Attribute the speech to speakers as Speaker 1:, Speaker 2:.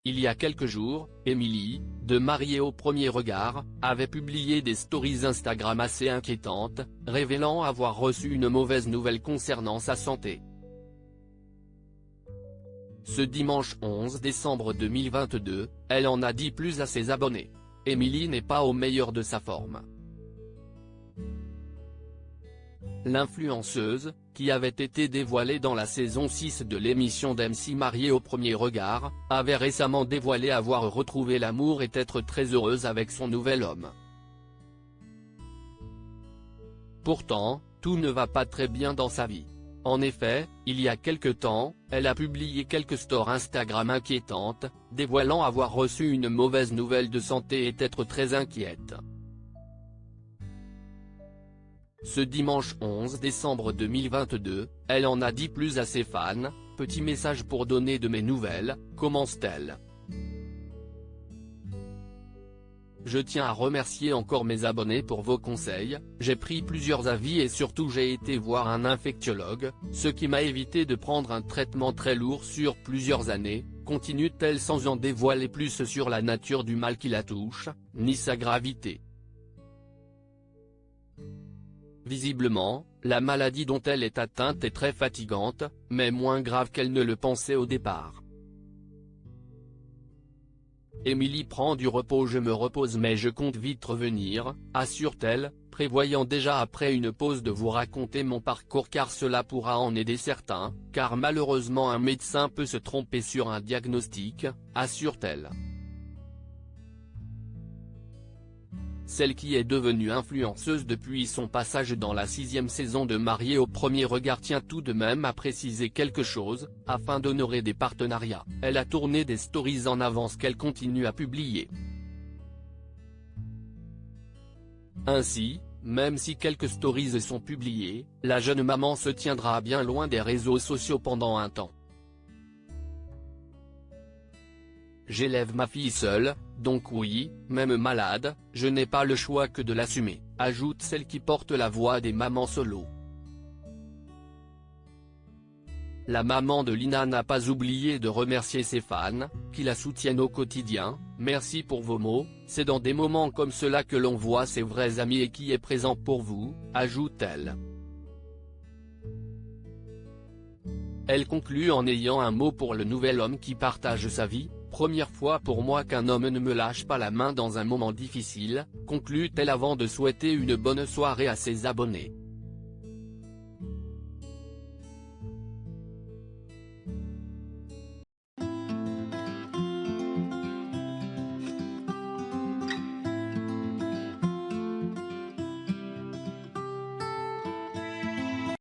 Speaker 1: il y a quelques jours, Émilie, de Mariée au premier regard, avait publié des stories Instagram assez inquiétantes, révélant avoir reçu une mauvaise nouvelle concernant sa santé. Ce dimanche 11 décembre 2022, elle en a dit plus à ses abonnés. Émilie n'est pas au meilleur de sa forme. L'influenceuse, qui avait été dévoilée dans la saison 6 de l'émission d'MC Mariée au premier regard, avait récemment dévoilé avoir retrouvé l'amour et être très heureuse avec son nouvel homme. Pourtant, tout ne va pas très bien dans sa vie. En effet, il y a quelque temps, elle a publié quelques stories Instagram inquiétantes, dévoilant avoir reçu une mauvaise nouvelle de santé et être très inquiète. Ce dimanche 11 décembre 2022, elle en a dit plus à ses fans. Petit message pour donner de mes nouvelles, commence-t-elle. Je tiens à remercier encore mes abonnés pour vos conseils, j'ai pris plusieurs avis et surtout j'ai été voir un infectiologue, ce qui m'a évité de prendre un traitement très lourd sur plusieurs années, continue-t-elle sans en dévoiler plus sur la nature du mal qui la touche, ni sa gravité. Visiblement, la maladie dont elle est atteinte est très fatigante, mais moins grave qu'elle ne le pensait au départ. Émilie prend du repos, je me repose mais je compte vite revenir, assure-t-elle, prévoyant déjà après une pause de vous raconter mon parcours car cela pourra en aider certains, car malheureusement un médecin peut se tromper sur un diagnostic, assure-t-elle. Celle qui est devenue influenceuse depuis son passage dans la 6e saison de Mariée au premier regard tient tout de même à préciser quelque chose, afin d'honorer des partenariats, elle a tourné des stories en avance qu'elle continue à publier. Ainsi, même si quelques stories sont publiées, la jeune maman se tiendra bien loin des réseaux sociaux pendant un temps. J'élève ma fille seule, donc oui, même malade, je n'ai pas le choix que de l'assumer, ajoute celle qui porte la voix des mamans solo. La maman de Lina n'a pas oublié de remercier ses fans, qui la soutiennent au quotidien. Merci pour vos mots, c'est dans des moments comme cela que l'on voit ses vrais amis et qui est présent pour vous, ajoute-t-elle. Elle conclut en ayant un mot pour le nouvel homme qui partage sa vie. Première fois pour moi qu'un homme ne me lâche pas la main dans un moment difficile, conclut-elle avant de souhaiter une bonne soirée à ses abonnés.